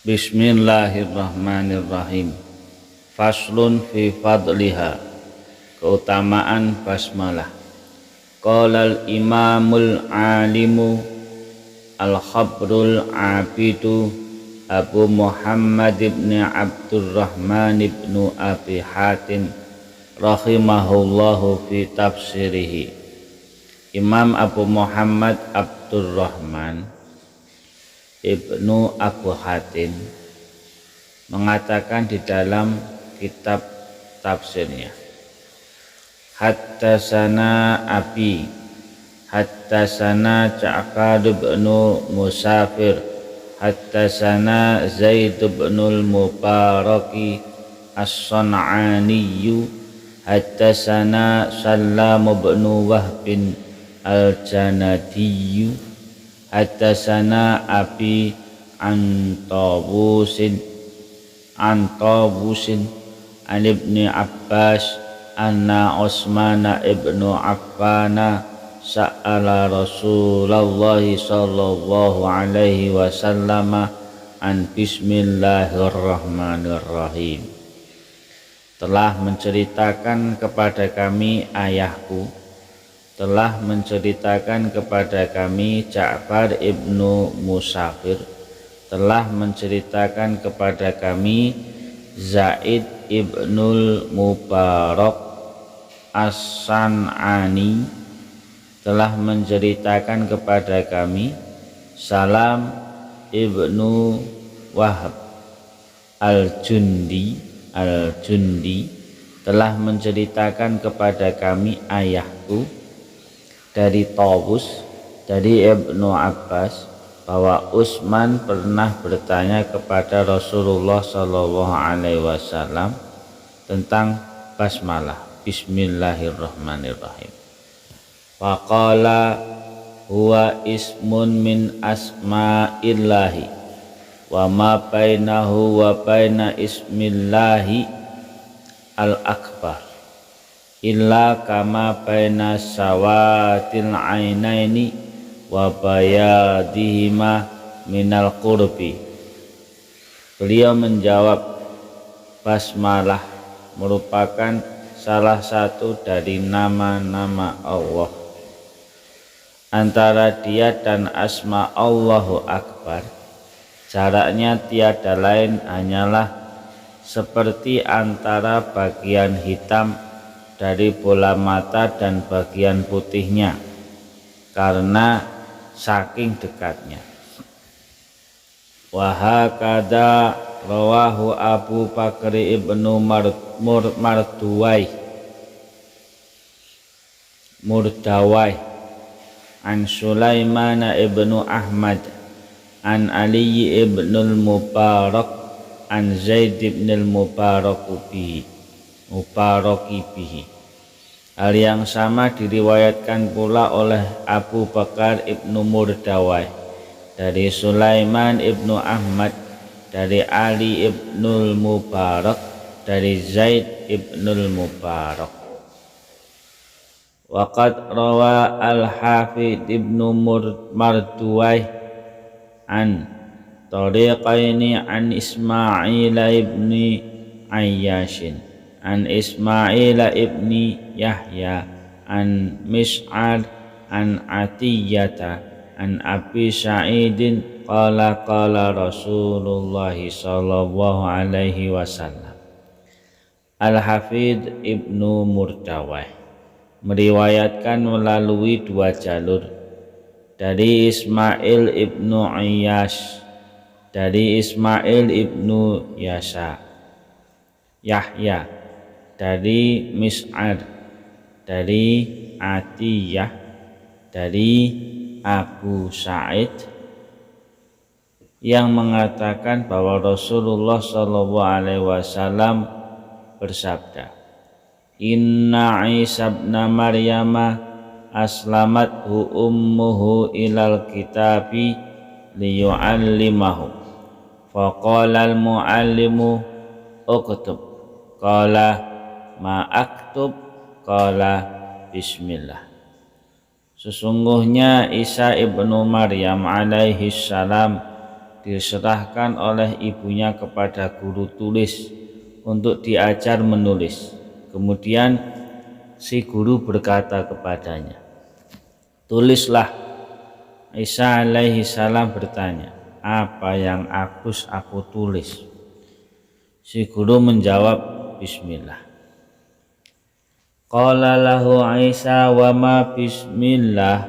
Bismillahirrahmanirrahim. Faslun fi fadliha. Keutamaan basmalah. Qala al-imamul alimu al-khabrul abidu Abu Muhammad ibn Abdurrahman ibn Abi Hatim rahimahullahu fi tafsirihi. Imam Abu Muhammad Abdurrahman Ibnu Abu Hatim mengatakan di dalam kitab tafsirnya, Hattasana Abi, Hattasana Ja'far bin Musafir, Hattasana Zaid bin Mubaraki As-San'aniyu, Hattasana Salam bin Wahbin Al-Janadiyu, Hattasana Abi Antawusin an ibni Abbas anna Utsman ibnu Affana sa'ala Rasulullah sallallahu alaihi wasallam an bismillahirrahmanirrahim. Telah menceritakan kepada kami ayahku, telah menceritakan kepada kami Ja'far ibnu Musafir, telah menceritakan kepada kami Zaid ibnul Mubarak As-San'ani, telah menceritakan kepada kami Salam ibnu Wahab Al-Jundi, telah menceritakan kepada kami ayahku dari Tawus, dari Ibnu Abbas, bahwa Utsman pernah bertanya kepada Rasulullah Shallallahu Alaihi Wasallam tentang basmalah, Bismillahirrahmanirrahim. Faqala huwa ismun min asma'illahi wa ma bainahu wa baina ismillahi al-akbar illa kama baina sawatil ainaini wa bayadihima minal qurbi. Beliau menjawab, basmalah merupakan salah satu dari nama-nama Allah. Antara dia dan asma Allahu Akbar, jaraknya tiada lain hanyalah seperti antara bagian hitam dari bola mata dan bagian putihnya, karena saking dekatnya. Wahakada rawahu Abu Bakr ibnu Murdawai an Sulaiman ibnu Ahmad an Ali ibnul Mubarak an Zaid ibnul Mubaraki bihi. Hal yang sama diriwayatkan pula oleh Abu Bakar ibnu Murdawai dari Sulaiman ibnu Ahmad, dari Ali ibnul Mubarak, dari Zaid ibnul Mubarak. Waqad rawa al-Hafidh ibnu Mardawai an tariqaini an Ismail ibni Ayyashin an Ismail ibni Yahya an Mis'ad an Atiyata an Abi Sa'idin qala Rasulullah sallallahu alaihi wasallam. Al-Hafidh ibnu Murdawai meriwayatkan melalui dua jalur, dari Ismail ibnu Ayyash, dari Ismail ibnu Yahya, dari Mis'ad, dari Atiyah, dari Abu Sa'id, yang mengatakan bahwa Rasulullah Shallallahu Alaihi Wasallam bersabda, Inna Isa ibn Maryama aslamathu ummuhu ilal kitabi liyu'allimahu, faqala al-mu'allimu uktub, qala ma aktub, qala bismillah. Sesungguhnya Isa ibnu Maryam alaihi salam diserahkan oleh ibunya kepada guru tulis untuk diajar menulis. Kemudian si guru berkata kepadanya, "Tulislah." Isa alaihi salam bertanya, "Apa yang harus aku tulis?" Si guru menjawab, "Bismillah." Qala lahu Isa, "Wa ma bismillah?"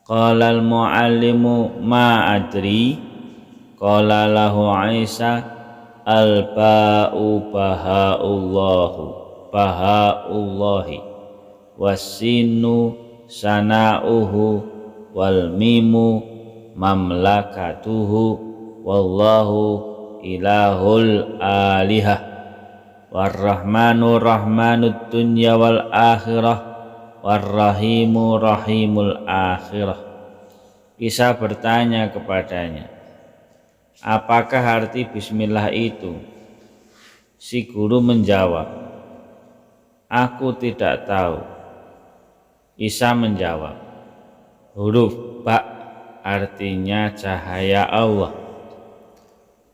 Qala al-muallimu, "Ma adri." Qala lahu Isa, "Al-ba'u bahaullahi was-sinu sana'uhu wal mimu mamlakatuhu wallahu ilahul alihah warrahmanu rahmanud dunya wal akhirah warrahimu rahimul akhirah." Isa bertanya kepadanya, "Apakah arti bismillah itu?" Si guru menjawab, "Aku tidak tahu." Isa menjawab, "Huruf ba artinya cahaya Allah,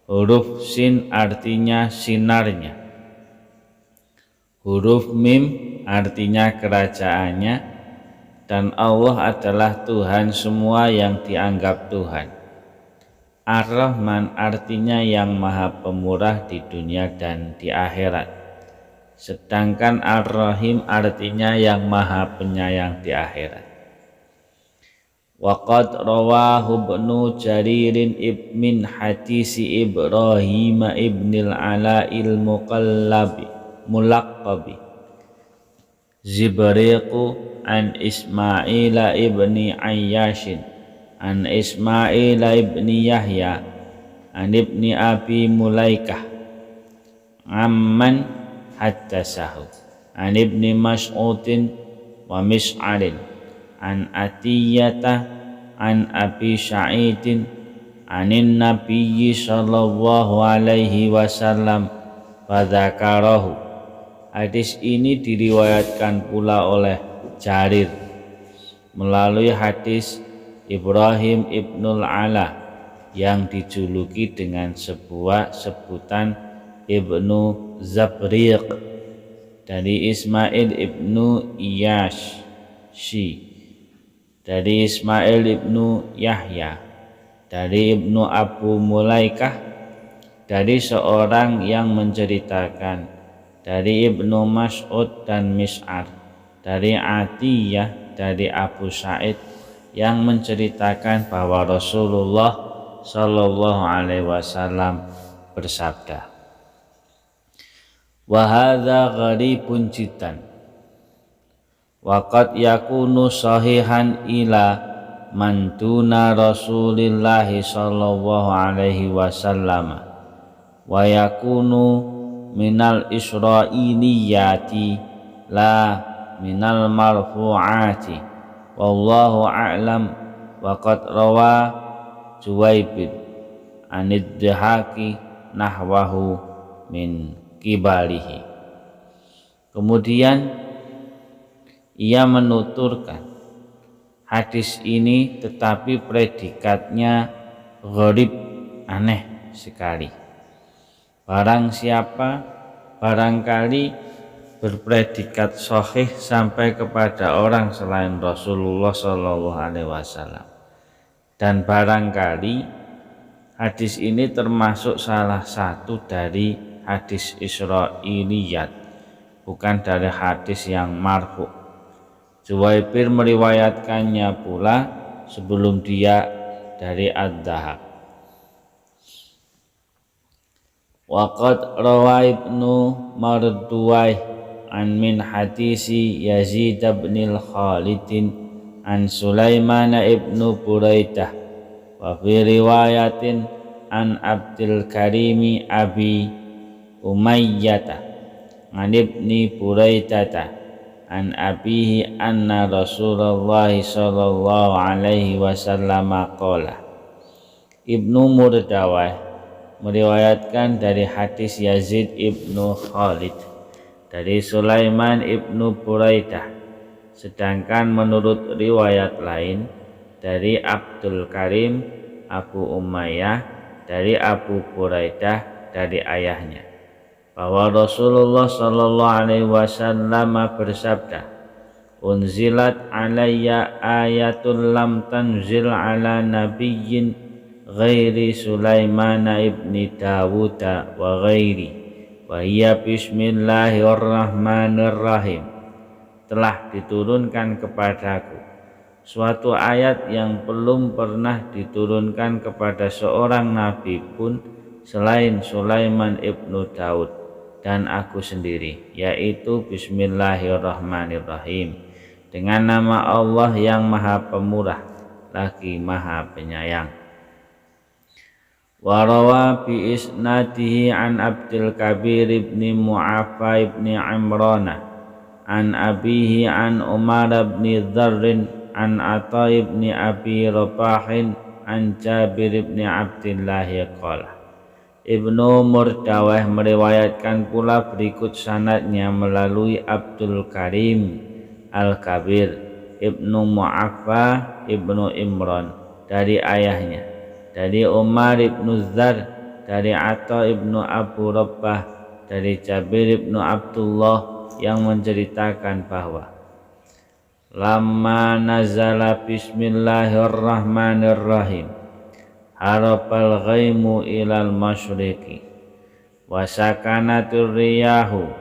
huruf sin artinya sinarnya, huruf mim artinya kerajaannya, dan Allah adalah Tuhan semua yang dianggap Tuhan. Ar-Rahman artinya yang maha pemurah di dunia dan di akhirat, sedangkan Ar-Rahim artinya yang maha penyayang di akhirat." Waqad rawahu Ibnu Jaririn min hadisi Ibrahim ibnil Ala'il Mulaqqabi Zibriqu an Ismaila ibni Ayyashin an Ismaila ibni Yahya an ibni Abi Mulaikah amman haddasahu an ibni Mas'udin wa Mis'arin an Atiyata an Abi Sa'idin anin Nabiyyi sallallahu alaihi wasallam fadzakarahu. Hadis ini diriwayatkan pula oleh Jarir melalui hadis Ibrahim ibnul Ala yang dijuluki dengan sebuah sebutan Ibnu Zabriq dari Ismail ibnu Iyyashi, dari Ismail ibnu Yahya, dari Ibnu Abu Mulaikah, dari seorang yang menceritakan dari Ibnu Mas'ud dan Mis'ar, dari Atiyah, dari Abu Sa'id yang menceritakan bahwa Rasulullah Shallallahu alaihi wasallam bersabda, "Wa hadza gharibun jiddan wa qad yakunu sahihan ila man duna Rasulillah sallallahu alaihi wasallam wa yakunu minal israiliyati la minal marfu'ati wallahu a'lam." Wa qad rawa Juwaibid anid-Dhahaki nahwahu min kibalihi. Kemudian ia menuturkan hadis ini tetapi predikatnya gharib, aneh sekali. Barangkali berpredikat sahih sampai kepada orang selain Rasulullah Shallallahu alaihi wasallam, dan barangkali hadis ini termasuk salah satu dari hadis Israiliyat, bukan dari hadis yang marfu. Juwaibir meriwayatkannya pula sebelum dia dari Ad-Dhahak. Waqad rawa Ibnu Marduwai an min hadisi Yazid bin Khalidin an Sulaiman ibnu Buraidah wa fi riwayatin an Abdul Karimi Abi Umayyata an ibni Buraidata an abihi anna Rasulullah sallallahu alaihi wasallam qala. Ibnu Murdawai meriwayatkan dari hadis Yazid ibnu Khalid dari Sulaiman ibnu Buraidah, sedangkan menurut riwayat lain dari Abdul Karim Abu Umayyah dari Abu Buraidah dari ayahnya bahwa Rasulullah Shallallahu Alaihi Wasallam bersabda, unzilat alayya ayatul lam tanzil ala nabiyyin ghairi Sulaiman ibni Dawud wa ghairi wa hiya bismillahirrahmanirrahim. Telah diturunkan kepadaku suatu ayat yang belum pernah diturunkan kepada seorang nabi pun selain Sulaiman ibnu Daud dan aku sendiri, yaitu bismillahirrahmanirrahim, dengan nama Allah yang Maha Pemurah lagi Maha Penyayang. Wa rawa bi isnadihi an Abdul Kabir ibni Mu'affa ibni Imran an abihi an Umar ibni Dzarrin an Atha ibni Abi Rabahin an Jabir ibni Abdillah qala. Ibnu Murdawah meriwayatkan pula berikut sanadnya melalui Abdul Karim Al-Kabir Ibnu Mu'affa Ibnu Imran dari ayahnya, dari Umar Ibnu Dzar, dari Atha Ibnu Abu Rabbah, dari Jabir Ibnu Abdullah yang menceritakan bahwa lamma nazala bismillahirrahmanirrahim harapal ghaimu ilal masyriqi wa sakanatur riyahu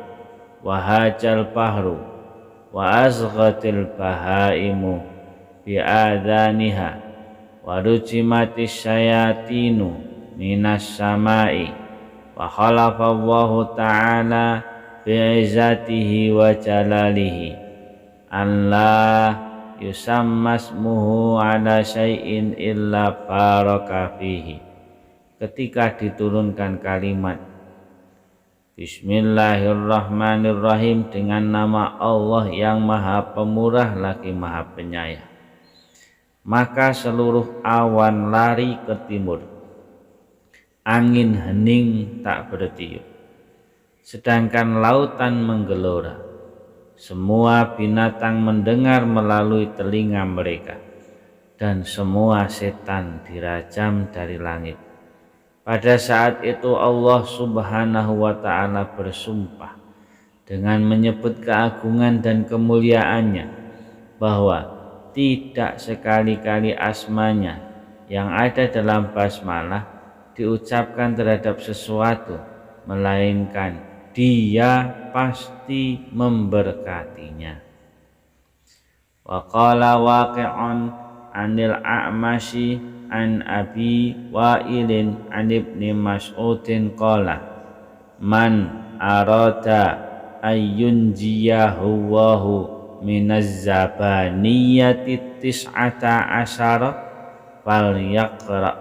wa hajal bahru wa azghatil bahaimu bi adaniha wa rujimatis syayatinu minas samai wa khalafa Allahu ta'ala bi'izzatihi wa jalalihi Allah yusammasmuhu ala syai'in illa baraka fihi. Ketika diturunkan kalimat Bismillahirrahmanirrahim dengan nama Allah yang Maha Pemurah lagi Maha Penyayang, maka seluruh awan lari ke timur, angin hening tak bertiup, sedangkan lautan menggelora. Semua binatang mendengar melalui telinga mereka, dan semua setan dirajam dari langit. Pada saat itu Allah Subhanahu wa ta'ala bersumpah dengan menyebut keagungan dan kemuliaannya bahwa tidak sekali-kali asmanya yang ada dalam basmalah diucapkan terhadap sesuatu melainkan Dia pasti memberkatinya. Wa qala waqi'un anil a'mashi an abi wa'ilin an ibni mas'udin qala man arada ayyunjiyahu wahu minaz zabaniyati tis'ata asyara fal yaqra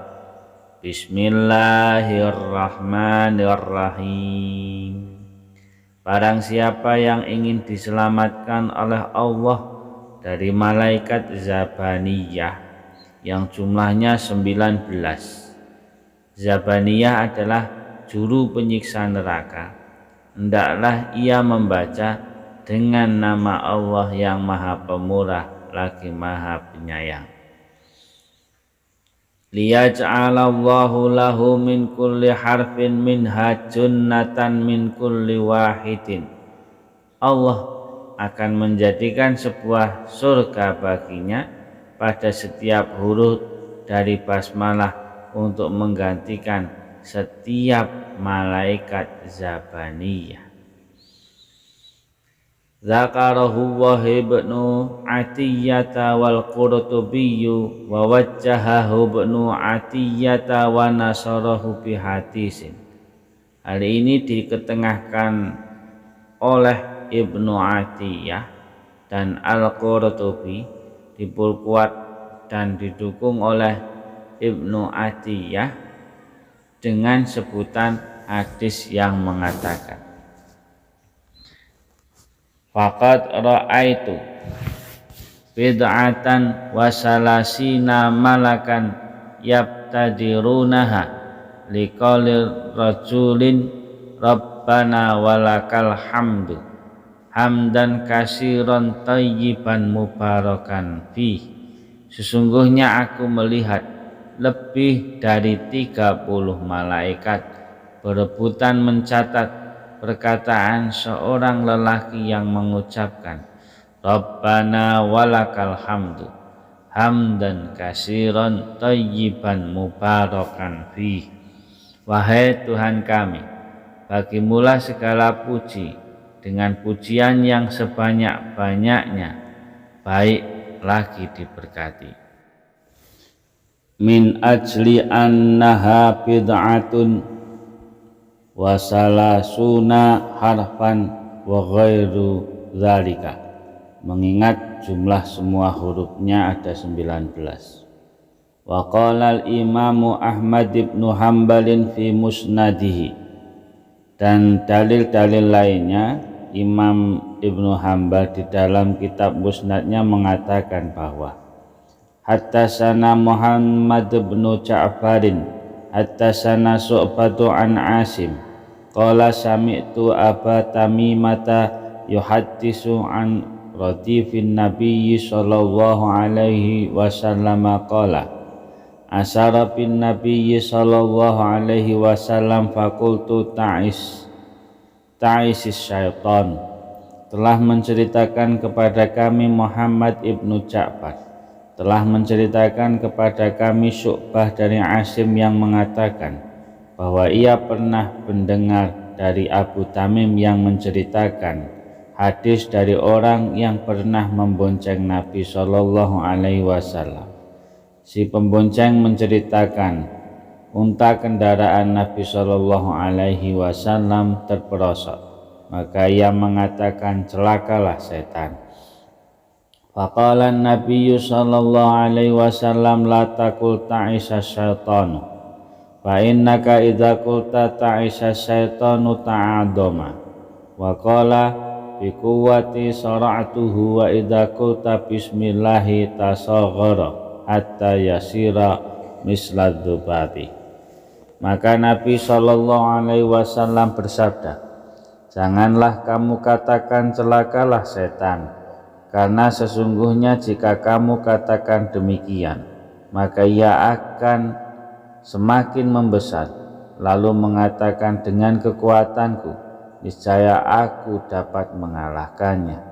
bismillahirrahmanirrahim. Barang siapa yang ingin diselamatkan oleh Allah dari malaikat Zabaniyah yang jumlahnya 19. Zabaniyah adalah juru penyiksa neraka. Hendaklah ia membaca dengan nama Allah yang Maha Pemurah lagi Maha Penyayang. Liyaj'alallahu lahu min kulli harfin minha junnatan min kulli wahidin. Allah akan menjadikan sebuah surga baginya pada setiap huruf dari basmalah untuk menggantikan setiap malaikat Zabaniyah. Zakarahu Wahib ibnu Atiyata wal Qurtubiyyu wa wajjahahu ibnu Atiyata wa nasarahu bi hadisin. Hal ini diketengahkan oleh Ibnu Atiyah dan Al-Qurtubi, diperkuat dan didukung oleh Ibnu Atiyah dengan sebutan hadis yang mengatakan faqad ra'aitu bid'atan wa salasina malakan yabtadirunaha liqauli rajulin rabbana walakal hamdu hamdan kasiran tayyiban mubarakan fi. Sesungguhnya aku melihat lebih dari 30 malaikat berebutan mencatat perkataan seorang lelaki yang mengucapkan Rabbana walakal hamdu hamdan kasiran thayyiban mubarakan fih. Wahai Tuhan kami, bagimulah segala puji dengan pujian yang sebanyak-banyaknya, baik lagi diberkati. Min ajli annaha bid'atun wa salasuna harfan wa ghairu dzalika, mengingat jumlah semua hurufnya ada 19. Wa qala al-imamu Ahmad ibn Hanbalin fi musnadihi, dan dalil-dalil lainnya Imam Ibnu Hanbal di dalam kitab musnadnya mengatakan bahwa Hattasana Muhammad bin Ja'farin Hattasana Su'batu an Asim qala sami'tu Aba Tamimata yuhaddisu an radifin nabiyyi sallallahu alaihi wasallam qala asara bin nabiyyi sallallahu alaihi wasallam fakultu ta'isis syaitan. Telah menceritakan kepada kami Muhammad ibnu Ja'far, telah menceritakan kepada kami Syu'bah dari Asim yang mengatakan bahwa ia pernah mendengar dari Abu Tamim yang menceritakan hadis dari orang yang pernah membonceng Nabi Shallallahu Alaihi Wasallam. Si pembonceng menceritakan unta kendaraan Nabi Shallallahu Alaihi Wasallam terperosok, maka ia mengatakan celakalah setan. Faqala Nabi Shallallahu Alaihi Wasallam la taqul ta'isa syaitanu fa innaka idza qulta ta'isa syaitanu ta'adoma wa qala bi quwwati sara'tuhu wa idza qulta bismillahi tasaghara hatta yasira mislad dzubabi. Maka Nabi Shallallahu Alaihi Wasallam bersabda, janganlah kamu katakan celakalah setan, karena sesungguhnya jika kamu katakan demikian, maka ia akan semakin membesar, lalu mengatakan dengan kekuatanku, niscaya aku dapat mengalahkannya.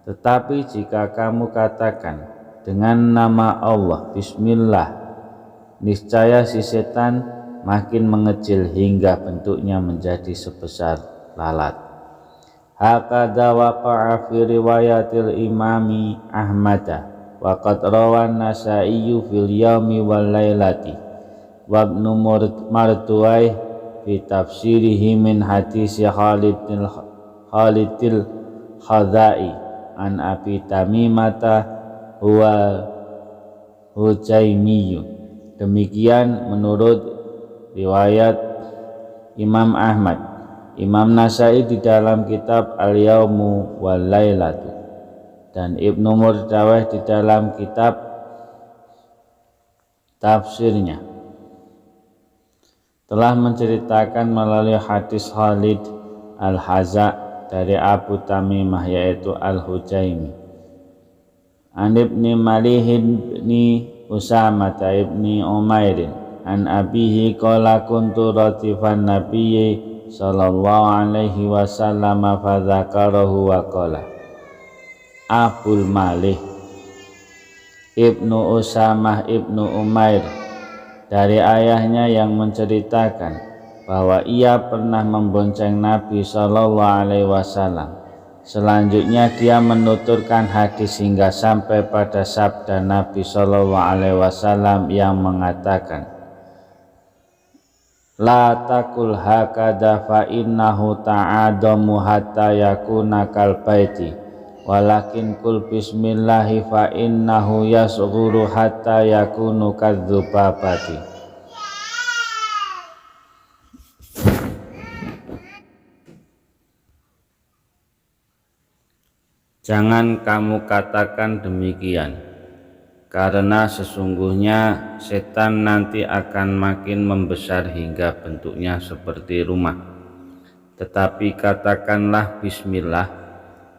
Tetapi jika kamu katakan dengan nama Allah, Bismillah, niscaya si setan makin mengecil hingga bentuknya menjadi sebesar lalat. Hakadha waqa'a fi riwayatil imami Ahmada wa qad rawan Nasaiyu fil yaumi wal lailati wa ibnu Marduwai fi tafsirihi min hadis Khalidil Khadai an Abi Tamimata huwa Hujaimiyyu. Demikian menurut riwayat Imam Ahmad, Imam Nasai di dalam kitab Al-Yaumu wal Lailatu, dan Ibnu Murdaweh di dalam kitab tafsirnya telah menceritakan melalui hadis Khalid Al-Haza dari Abu Tamimah yaitu Al-Hujaimi an Ibni Malih ibni Usamah ibni Umairin an abihi qala kuntu ratifan nabiyyi sallallahu alaihi wasallam fa dzakarahu wa qala Abul Malih Ibnu Usamah Ibnu Umair dari ayahnya yang menceritakan bahwa ia pernah membonceng Nabi sallallahu alaihi wasallam. Selanjutnya dia menuturkan hadis hingga sampai pada sabda Nabi sallallahu alaihi wasallam yang mengatakan la takul hakada fa innahu ta'adamu hatta yakuna kal baiti walakin kul bismillahi fa innahu yasghuru hatta yakunu kadzubabati. Jangan kamu katakan demikian, karena sesungguhnya setan nanti akan makin membesar hingga bentuknya seperti rumah. Tetapi katakanlah Bismillah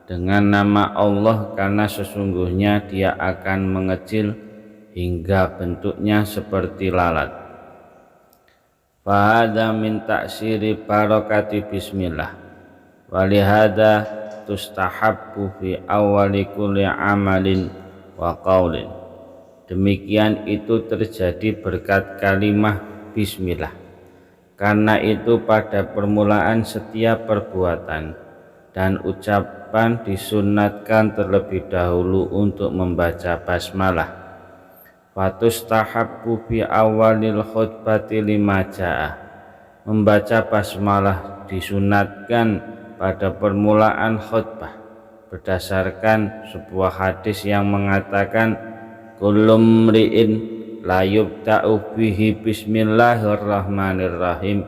dengan nama Allah, karena sesungguhnya dia akan mengecil hingga bentuknya seperti lalat. Fahada min ta'siri barokati bismillah, walihada tustahabbu fi awali kulli amalin wa qaulin. Demikian itu terjadi berkat kalimah bismillah, karena itu pada permulaan setiap perbuatan dan ucapan disunatkan terlebih dahulu untuk membaca basmalah. Fatustahabbu fi awalil khutbati lima ja'ah, membaca basmalah disunatkan pada permulaan khutbah berdasarkan sebuah hadis yang mengatakan kullum ri'in la yubda'u bihi bismillahirrahmanirrahim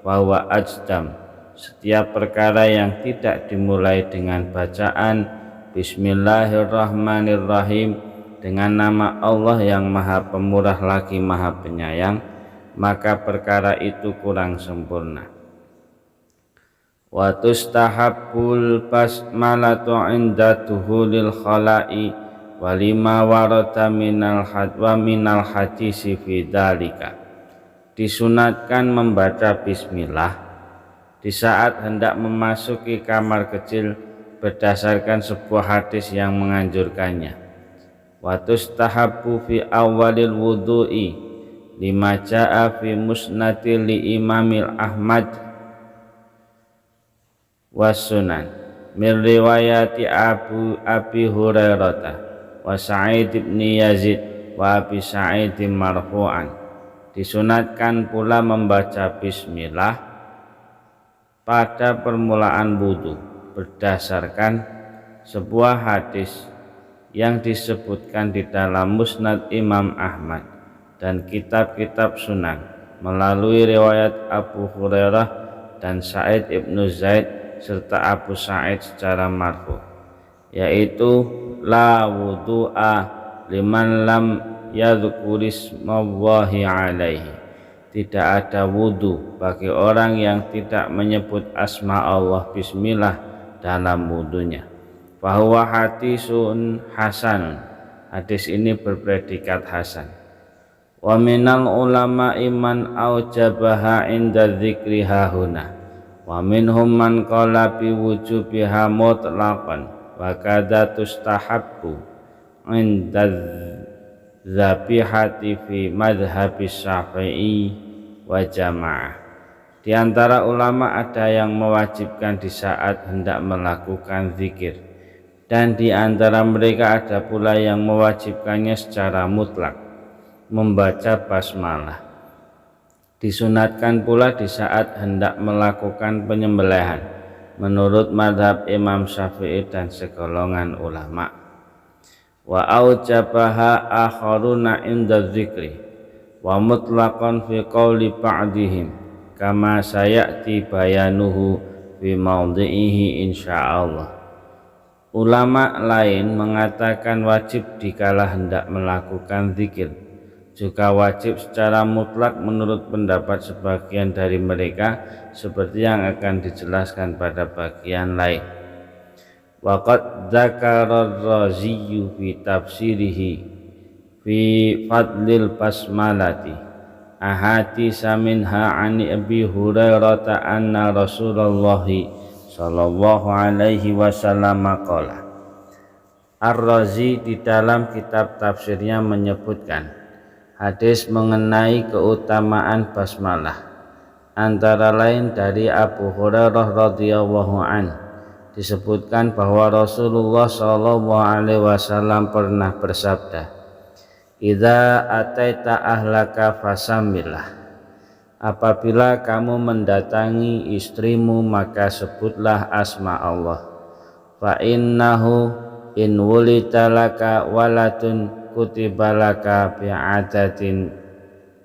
wa huwa ajdam. Setiap perkara yang tidak dimulai dengan bacaan bismillahirrahmanirrahim dengan nama Allah yang Maha Pemurah lagi Maha Penyayang, maka perkara itu kurang sempurna. Wa tustahabbul basmalatu 'inda duhulil khala'i wa lima warada minal hadisi fi dzalika. Disunatkan membaca bismillah di saat hendak memasuki kamar kecil berdasarkan sebuah hadis yang menganjurkannya. Wa tustahabbu fi awalil wudu'i lima ja'a fi musnadi li imamil Ahmad was sunan min riwayati Abi Hurairah wa Sa'id bin Yazid wa Abi Sa'id marfu'an. Disunatkan pula membaca bismillah pada permulaan wudu berdasarkan sebuah hadis yang disebutkan di dalam Musnad Imam Ahmad dan kitab-kitab sunan melalui riwayat Abu Hurairah dan Sa'id ibnu Zaid serta Abu Sa'id secara marfu, yaitu la wudu'a liman lam yadhkurismallahi alaihi. Tidak ada wudu bagi orang yang tidak menyebut asma Allah bismillah dalam wudunya. Fahuwa hadisun hasanun, hadis ini berpredikat hasan. Wa minal ulama iman aujabaha inda dzikri hahuna, wa minhum man qala bi wujubiha mutlaqan wa kadza tustahabbu inda dzabihati fi madhhabis Syafi'i wa jamaah. Di antara ulama ada yang mewajibkan di saat hendak melakukan zikir, dan di antara mereka ada pula yang mewajibkannya secara mutlak, membaca basmalah. Disunatkan pula di saat hendak melakukan penyembelihan menurut madhab Imam Syafi'i dan segolongan ulama. Wa aujabaha akharuna inda dzikri wa mutlaqan fi qawli ba'dihim kama sayati bayanuhu fi maudhi'ihi insyaallah. Ulama lain mengatakan wajib dikala hendak melakukan zikir, juga wajib secara mutlak menurut pendapat sebagian dari mereka, seperti yang akan dijelaskan pada bagian lain. Waqad dzakara ar-Razi fi tafsirihi fi fadlil basmalati ahadits minha an Abi Hurairah anna Rasulullah sallallahu alaihi wasallam qala. Ar-Razi di dalam kitab tafsirnya menyebutkan hadis mengenai keutamaan basmalah, antara lain dari Abu Hurairah radhiyallahu an, disebutkan bahwa Rasulullah sallallahu alaihi wasallam pernah bersabda, "Idza ataita ahlaka fasamillah." Apabila kamu mendatangi istrimu maka sebutlah asma Allah. Fa innahu in wulita laka waladun kutibalaka bi'adatin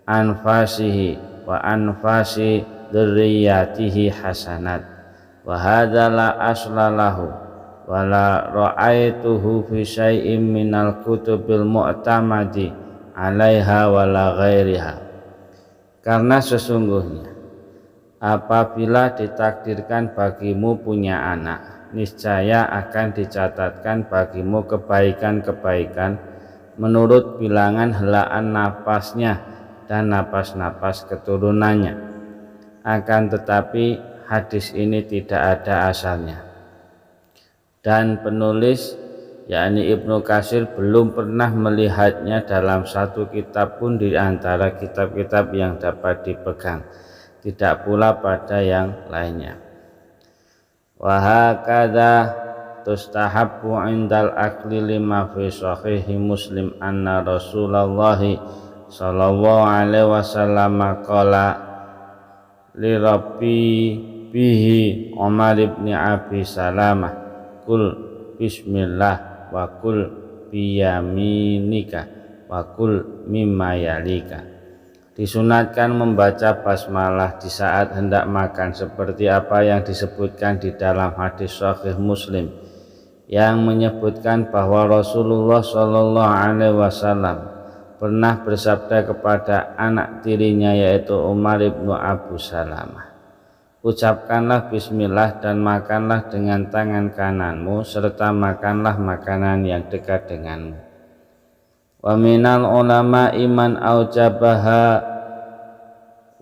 anfasihi wa anfasi dzurriyyatihi hasanat wa hadza la asla lahu wa la ra'aituhu fi syai'in minal kutubil mu'tamadi 'alaiha wa la ghairiha. Karena sesungguhnya apabila ditakdirkan bagimu punya anak, niscaya akan dicatatkan bagimu kebaikan-kebaikan menurut bilangan helaan napasnya dan napas-napas keturunannya. Akan tetapi hadis ini tidak ada asalnya, dan penulis yakni Ibnu Katsir belum pernah melihatnya dalam satu kitab pun di antara kitab-kitab yang dapat dipegang, tidak pula pada yang lainnya. Wa hakadha tustahabbu indal akli lima fi sahihi Muslim anna Rasulullah sallallahu alaihi wasallam qala li rabbi bihi Umar ibn Abi Salamah kul bismillah wa kul biyaminika wa kul mimma yalika. Disunatkan membaca basmalah di saat hendak makan seperti apa yang disebutkan di dalam hadis sahih Muslim yang menyebutkan bahwa Rasulullah Shallallahu Alaihi Wasallam pernah bersabda kepada anak tirinya yaitu Umar ibnu Abu Salamah, ucapkanlah bismillah dan makanlah dengan tangan kananmu serta makanlah makanan yang dekat denganmu. Wa minal ulama iman aujabaha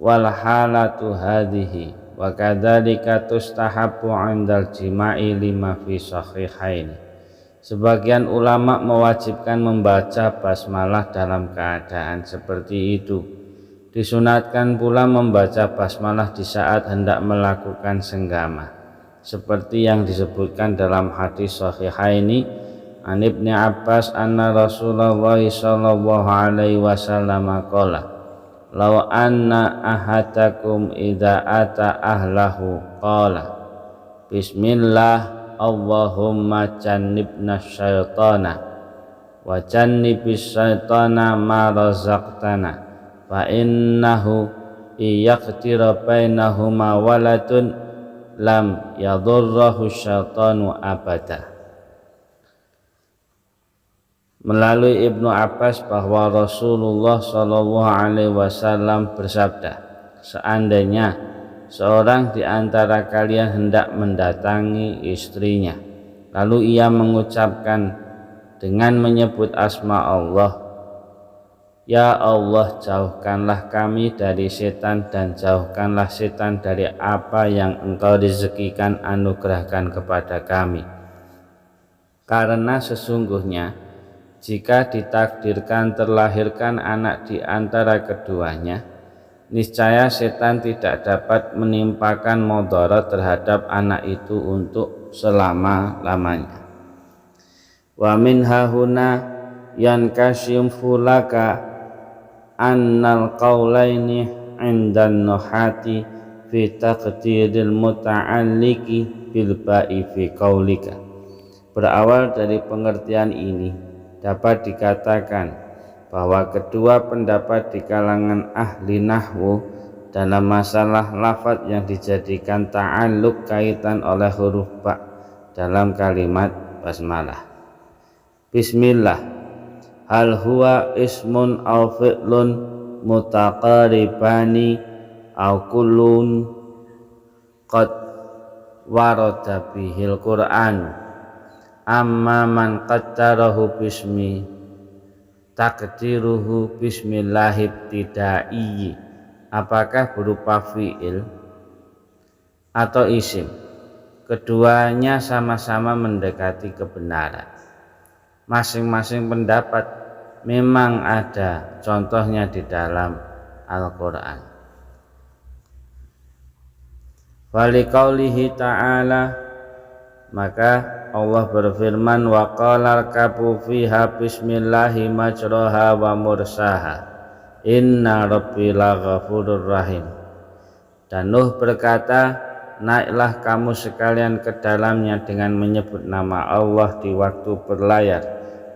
wal halatu hadhihi wa kadzalika tustahabbu 'indal jima'i lima fi sahihain. Sebagian ulama mewajibkan membaca basmalah dalam keadaan seperti itu. Disunatkan pula membaca basmalah di saat hendak melakukan senggama, seperti yang disebutkan dalam hadis sahihaini an Ibnu Abbas anna Rasulullah sallallahu alaihi wasallam qala law anna ahadakum idza ata ahlahu qala bismillah Allahumma jannibna syaitana wa jannibis syaitana ma razaqtana fa innahu iyaqtira bainahuma waladun lam yadurrahu syaitanu abada. Melalui Ibnu Abbas bahwa Rasulullah Shallallahu Alaihi Wasallam bersabda, seandainya seorang di antara kalian hendak mendatangi istrinya, lalu ia mengucapkan dengan menyebut asma Allah, ya Allah, jauhkanlah kami dari setan dan jauhkanlah setan dari apa yang Engkau rezekikan anugerahkan kepada kami. Karena sesungguhnya jika ditakdirkan terlahirkan anak di antara keduanya, niscaya setan tidak dapat menimpakan mudarat terhadap anak itu untuk selama-lamanya. Wa min hahuna yankashifu laka annal qaulaini 'indan nuhati fi taqdiril muta'alliqi bil ba'i fi qaulika. Berawal dari pengertian ini dapat dikatakan bahwa kedua pendapat di kalangan ahli nahwu dalam masalah lafadz yang dijadikan ta'alluq kaitan oleh huruf ba dalam kalimat basmalah. Bismillah hal huwa ismun aw fi'lun mutaqaribani aw kullun qad warada bihil Qur'an. Amma man qaddarahu bismi takdiruhu bismillahibtidai, apakah berupa fi'il atau isim, keduanya sama-sama mendekati kebenaran. Masing-masing pendapat memang ada contohnya di dalam Al-Quran. Waliqaulihi ta'ala, maka Allah berfirman, wa qala rkabu fiha bismillahi majroha wa mursaha inna rabbi laghafurur rahim. Dan Nuh berkata, naiklah kamu sekalian ke dalamnya dengan menyebut nama Allah di waktu berlayar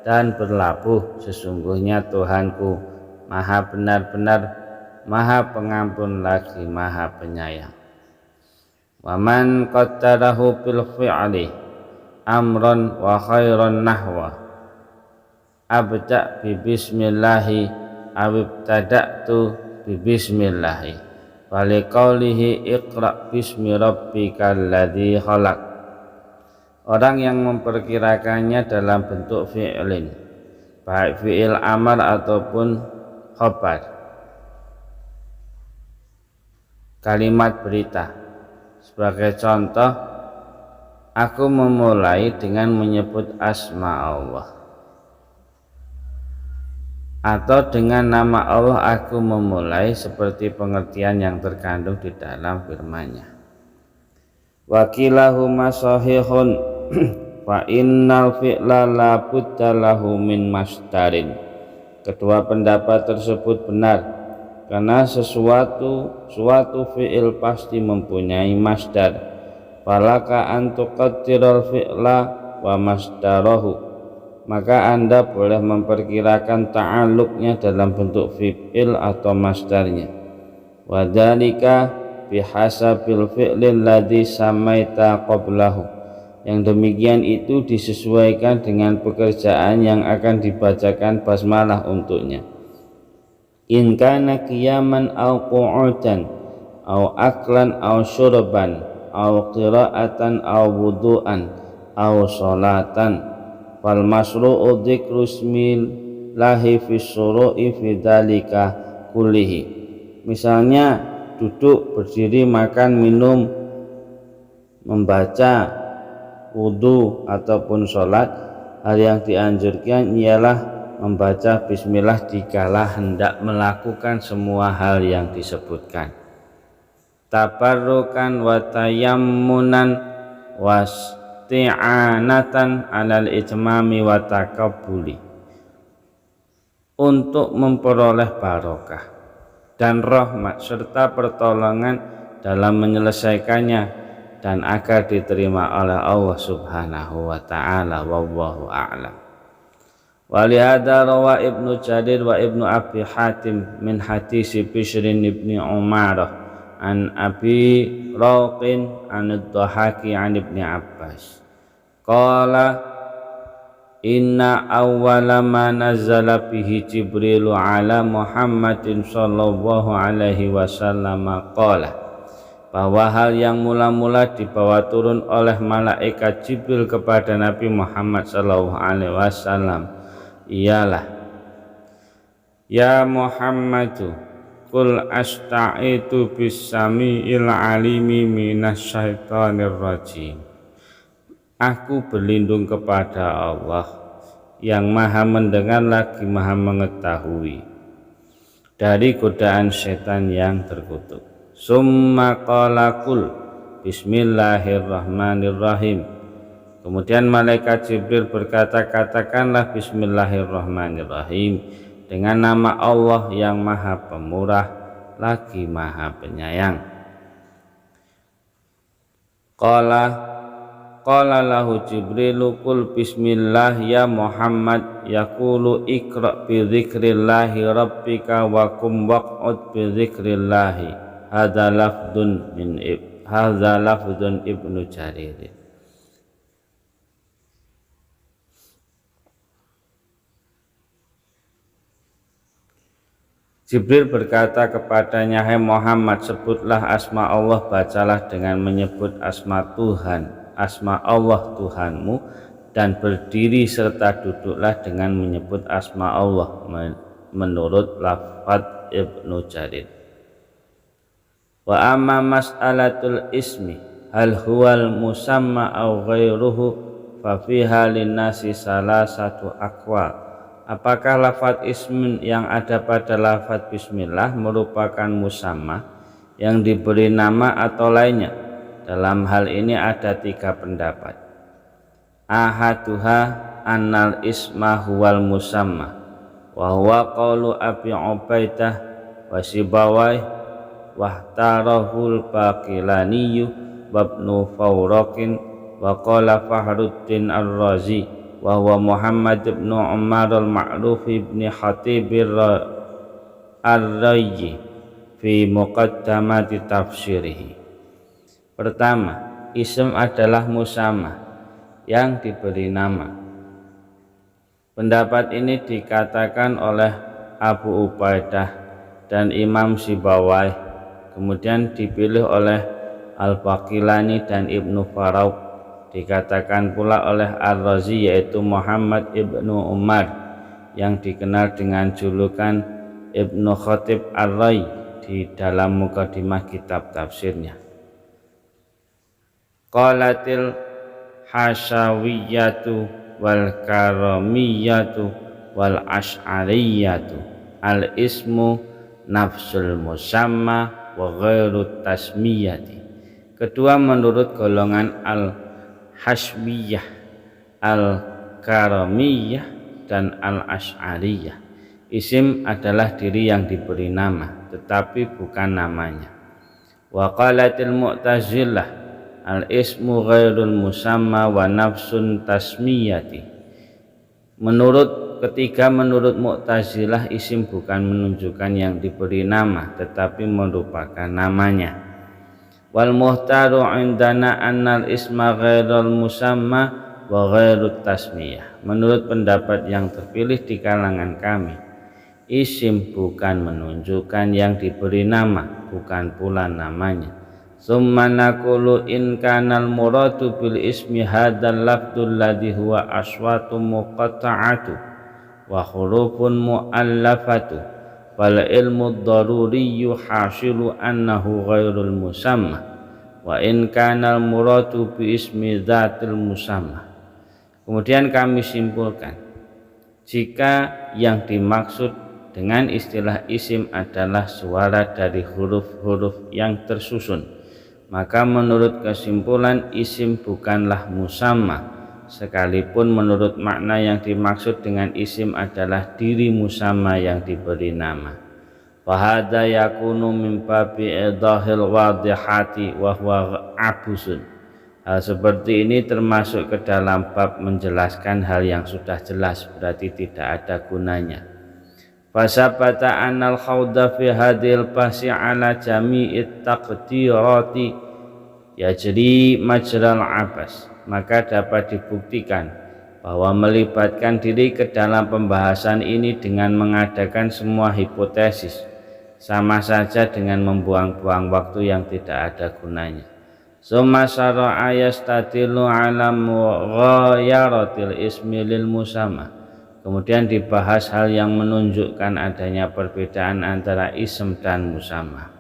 dan berlabuh, sesungguhnya Tuhanku maha benar-benar maha pengampun lagi maha penyayang. Wa man qaddarahu bil fi'li amron wa khairon nahwa abda bi bismillahi awibtada'tu bi bismillahi wali qawlihi iqra bismi rabbikal ladzi khalaq. Orang yang memperkirakannya dalam bentuk fi'lin baik fi'il amar ataupun khabar. Kalimat berita sebagai contoh, aku memulai dengan menyebut asma Allah, atau dengan nama Allah aku memulai, seperti pengertian yang terkandung di dalam firman-Nya. Wa kilahuma sahihun fa innal fi'la la budda lahu min masdarin. Kedua pendapat tersebut benar, karena suatu fi'il pasti mempunyai masdar. Falaka an tuqaddiral fi'la wa masdarahu, maka Anda boleh memperkirakan ta'alluqnya dalam bentuk fi'il atau masdarnya. Wa dzalika bihasabil fi'lil ladzi samaita qablahu, yang demikian itu disesuaikan dengan pekerjaan yang akan dibacakan basmalah untuknya. In kana qiyaman aw qu'udan aw aklan aw syurban aw qira'atan aw wudu'an aw sholatan fal masru'u dzikru ismillahi fi syuru'i fi dzalika kullihi. Misalnya duduk, berdiri, makan, minum, membaca, wudhu ataupun sholat, hal yang dianjurkan ialah membaca bismillah dikala hendak melakukan semua hal yang disebutkan. Tabarrukan wa tayammunan wasti'anatan alal ijmami wa taqabbuli, untuk memperoleh barokah dan rahmat serta pertolongan dalam menyelesaikannya, dan agar diterima oleh Allah Subhanahu wa ta'ala. Wallahu a'lam. Walihada rawa Ibnu Jarir wa Ibnu Abi Hatim min hadisi Bishrin ibni Umarah an Abi Rauqin an ad-Dhahaki an Ibni Abbas qala inna awwala ma nazzala bihi Jibrilu ala Muhammadin sallallahu alaihi wasallam qala, bahwa hal yang mula-mula dibawa turun oleh malaikat Jibril kepada Nabi Muhammad sallallahu alaihi wasallam ialah, ya Muhammadu qul asta'itu bis sami'il alimi minasyaitonir rajim, aku berlindung kepada Allah yang maha mendengar lagi maha mengetahui dari godaan setan yang terkutuk. Summa qala qul bismillahirrahmanirrahim, kemudian malaikat Jibril berkata, katakanlah bismillahirrahmanirrahim, dengan nama Allah yang maha pemurah lagi maha penyayang. Qala lahu Jibrilu qul bismillah ya Muhammad, yaqulu iqra bi dzikrillahi rabbika wa kum waq'ud bi dzikrillahi. Hadza lafdun Ibnu Jarir. Jibril berkata kepadanya, hai Muhammad, sebutlah asma Allah, bacalah dengan menyebut asma Tuhan, asma Allah Tuhanmu, dan berdiri serta duduklah dengan menyebut asma Allah menurut lafaz Ibnu Jarir. Wa amma mas'alatul ismi hal huwal musamma aw ghairuhu fa fiha linnasi salasatu aqwal. Apakah lafaz ismin yang ada pada lafaz bismillah merupakan musamma yang diberi nama atau lainnya? Dalam hal ini ada 3 pendapat. Ahaduha annal isma huwal musamma wa huwa qaulu Abi Ubaidah wa Sibawai wa tarahul Baqilani wa Ibnu Fawraqin wa qala Fahruddin Ar-Razi wa huwa Muhammad ibn Umar al-Ma'ruf ibn Khatib ar-Rayyi fi muqaddamati tafsirihi. Pertama, ism adalah musamma yang diberi nama. Pendapat ini dikatakan oleh Abu Ubaidah dan Imam Sibawai, kemudian dipilih oleh Al-Baqilani dan Ibnu Farauq, dikatakan pula oleh Ar-Razi yaitu Muhammad ibnu Umar, yang dikenal dengan julukan Ibnu Khatib Ar-Rai di dalam mukadimah kitab tafsirnya. Qalatil Hasyawiyatu wal Karamiyatu wal Asy'ariyatu al ismu nafsul musamma wa ghairu tasmiyati. Kedua, menurut golongan al-Hasyawiyah, al-Karamiyah dan al-Asy'ariyah, isim adalah diri yang diberi nama tetapi bukan namanya. Wa qalatil Mu'tazilah al-ismu ghairul musamma wa nafsun tasmiyati. Menurut Mu'tazilah, isim bukan menunjukkan yang diberi nama tetapi merupakan namanya. Wal muhtaru indana annal isma ghairul musamma wa ghairut tasmiyah. Menurut pendapat yang terpilih di kalangan kami, isim bukan menunjukkan yang diberi nama, bukan pula namanya. Summa naqulu in kanal muradu bil ismi hadzal lafdzul ladzi huwa aswatu muqatta'atu wa hurufun muallafatu fal ilmu daruriyyu hasilu annahu ghairul musamma wa in kanal muradu bi ismi dzatil musamma. Kemudian kami simpulkan, jika yang dimaksud dengan istilah isim adalah suara dari huruf-huruf yang tersusun, maka menurut kesimpulan isim bukanlah musamma, sekalipun menurut makna yang dimaksud dengan isim adalah diri musamma yang diberi nama. Fahadha yakunu min babi idahil wadihati wa huwa abusun. Hal seperti ini termasuk ke dalam bab menjelaskan hal yang sudah jelas, berarti tidak ada gunanya. Fasabata anal khawda fi hadil basi ala jami'it taqdirati yajri majral abas. Maka dapat dibuktikan bahwa melibatkan diri ke dalam pembahasan ini dengan mengadakan semua hipotesis sama saja dengan membuang-buang waktu yang tidak ada gunanya. Summa syara'a yastadilu ala mughayaratil ismi lil musamma. Kemudian dibahas hal yang menunjukkan adanya perbedaan antara ism dan musamma.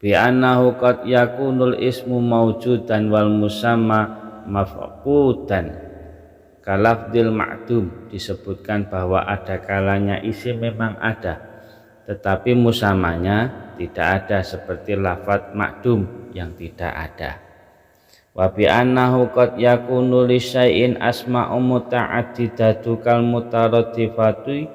Bi annahu qad yakunul ismu mawjudan wal musamma mafqudan. Kalafdil ma'dum, disebutkan bahwa ada kalanya isim memang ada tetapi musamanya tidak ada, seperti lafadz ma'dum yang tidak ada. Wa bi annahu qad yakunu li syai'in asma'u muta'addidatu kal mutaraddifatu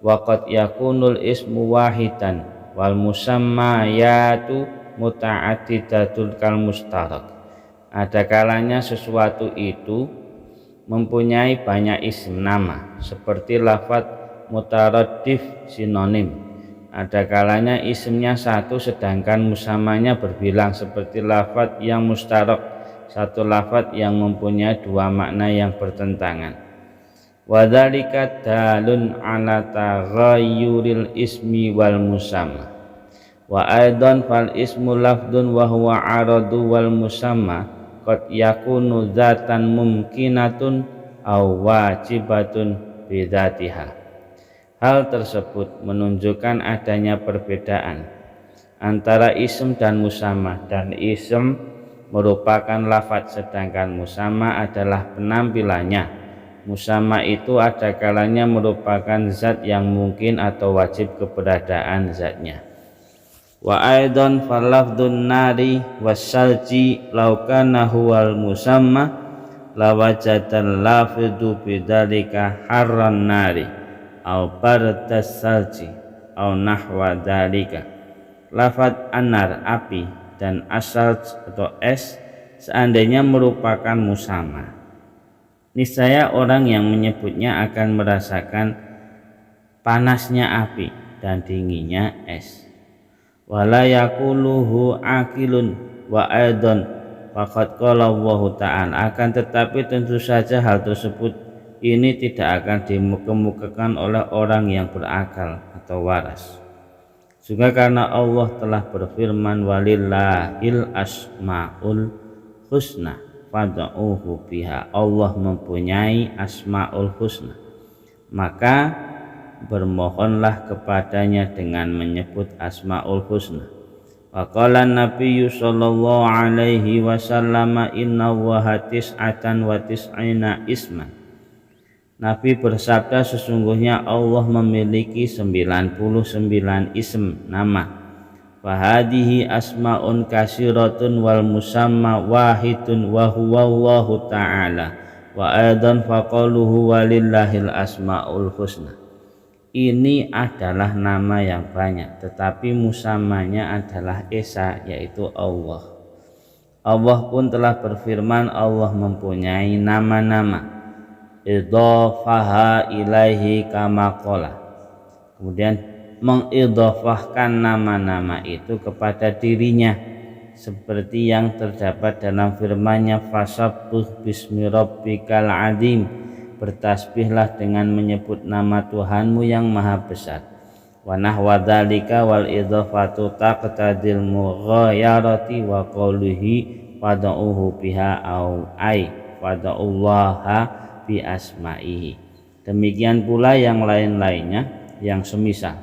wa qad yakunul ismu wahidan wal musammayatu muta'addidatul kal mustarak. Ada kalanya sesuatu itu mempunyai banyak isim nama seperti lafadz mutaraddif sinonim. Ada kalanya isimnya satu sedangkan musamanya berbilang seperti lafadz yang mustarak, satu lafadz yang mempunyai dua makna yang bertentangan. Wa dzalika dalun ala taghayyuril ismi wal musamma. Wa aidan fal ismu lafdun wa huwa aradu wal musamma qad yakunu dzatan mumkinatun aw wajibatun bidzatiha. Hal tersebut menunjukkan adanya perbedaan antara ism dan musamma, dan ism merupakan lafadz sedangkan musamma adalah penampilannya. Musamma itu ada kalanya merupakan zat yang mungkin atau wajib keberadaan zatnya. Wa aidan falafdun nari wassalji law kana huwal musamma lawajadal lafidhu bidzalika harran nari au bardas salji au nahwa dzalika. Lafadz anar api dan asalj atau es seandainya merupakan musamma, niscaya orang yang menyebutnya akan merasakan panasnya api dan dinginnya es. Wala yaquluhu aqilun wa aidan faqad qala Allah ta'ala. Akan tetapi tentu saja hal tersebut ini tidak akan dikemukakan oleh orang yang berakal atau waras. Juga karena Allah telah berfirman, walillahil asmaul husna fad'uhu biha. Allah mempunyai asmaul husna, maka bermohonlah kepadanya dengan menyebut Asmaul Husna. Wa qala Nabi sallallahu alaihi wasallam inna wa tis'atan wa tis'ina isman. Nabi bersabda, sesungguhnya Allah memiliki 99 ism nama. Fahadihi asma'un kasiratun wal musamma wahidun wa huwa Allahu ta'ala wa aidan faqaluhu walillahil asma'ul husna. Ini adalah nama yang banyak, tetapi musamanya adalah Esa, yaitu Allah. Allah pun telah berfirman, Allah mempunyai nama-nama. Idhafaha ilaihi kama qala. Kemudian mengidhafahkan nama-nama itu kepada dirinya, seperti yang terdapat dalam firman-Nya, fasabbih bismi rabbikal azim. Bertasbihlah dengan menyebut nama Tuhanmu yang maha besar. Wa nahwa dzalika wal idhafatu taqtadil mughayarati wa qawlihi fad'uhu biha au ai fad'ullaha bi asma'ihi. Demikian pula yang lain-lainnya yang semisal.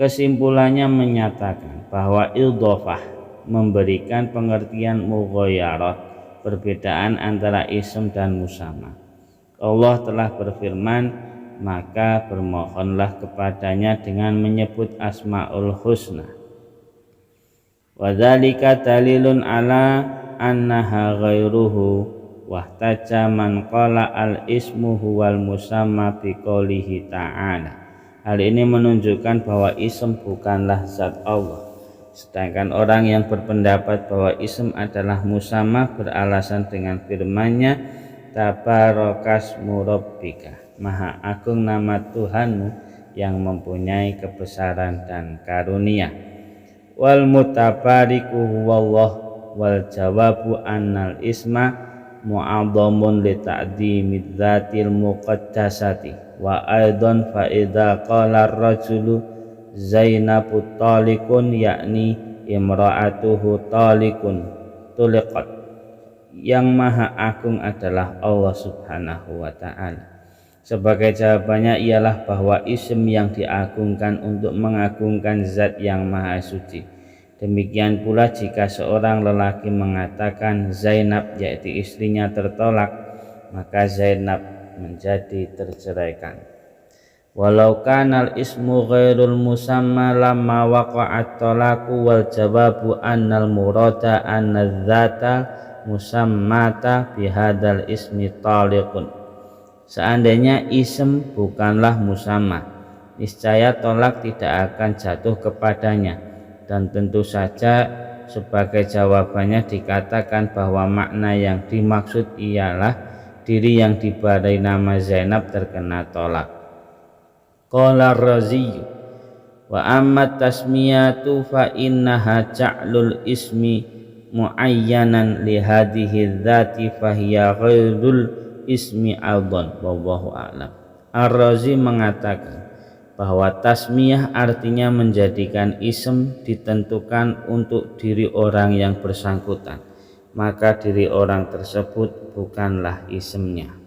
Kesimpulannya menyatakan bahwa idhafah memberikan pengertian mughayarat, perbedaan antara ism dan musamma. Allah telah berfirman, maka bermohonlah kepadanya dengan menyebut Asmaul Husna. Wa dzalika dalilun ala annaha ghairuhu wahtaja man qala al ismu huwal musamma biqaulihi ta'ala. Hal ini menunjukkan bahwa ism bukanlah zat Allah. Sedangkan orang yang berpendapat bahwa ism adalah musamma beralasan dengan firman-Nya, Tabarakasmu rabbika, maha agung nama Tuhanmu yang mempunyai kebesaran dan karunia. Wal mutabariku huwallah wal jawabu annal isma mu'adhamun li ta'dhimid dzatil muqaddasati wa aidan fa idza qala ar-rajulu Zainabu talikun yakni imra'atuhu talikun tuliqat. Yang maha agung adalah Allah subhanahu wa ta'ala. Sebagai jawabannya ialah bahwa ism yang diagungkan untuk mengagungkan zat yang maha suci. Demikian pula jika seorang lelaki mengatakan Zainab, yaitu istrinya, tertolak, maka Zainab menjadi terceraikan. Walau kanal ismu ghairul musamma lamma waqa'at talaku wal jawabu annal murada annal dzata musammata bihadal ismi taliqun. Seandainya ism bukanlah musamma, niscaya tolak tidak akan jatuh kepadanya, dan tentu saja sebagai jawabannya dikatakan bahwa makna yang dimaksud ialah diri yang diberi nama Zainab terkena tolak. Qala Razi wa amma tasmiyatu fa innaha ja'lul ismi muayyanan li hadhihi dzati fahiya ghairul ismi adhan wallahu a'lam. Ar-Razi mengatakan bahwa tasmiyah artinya menjadikan ism ditentukan untuk diri orang yang bersangkutan, maka diri orang tersebut bukanlah ismnya.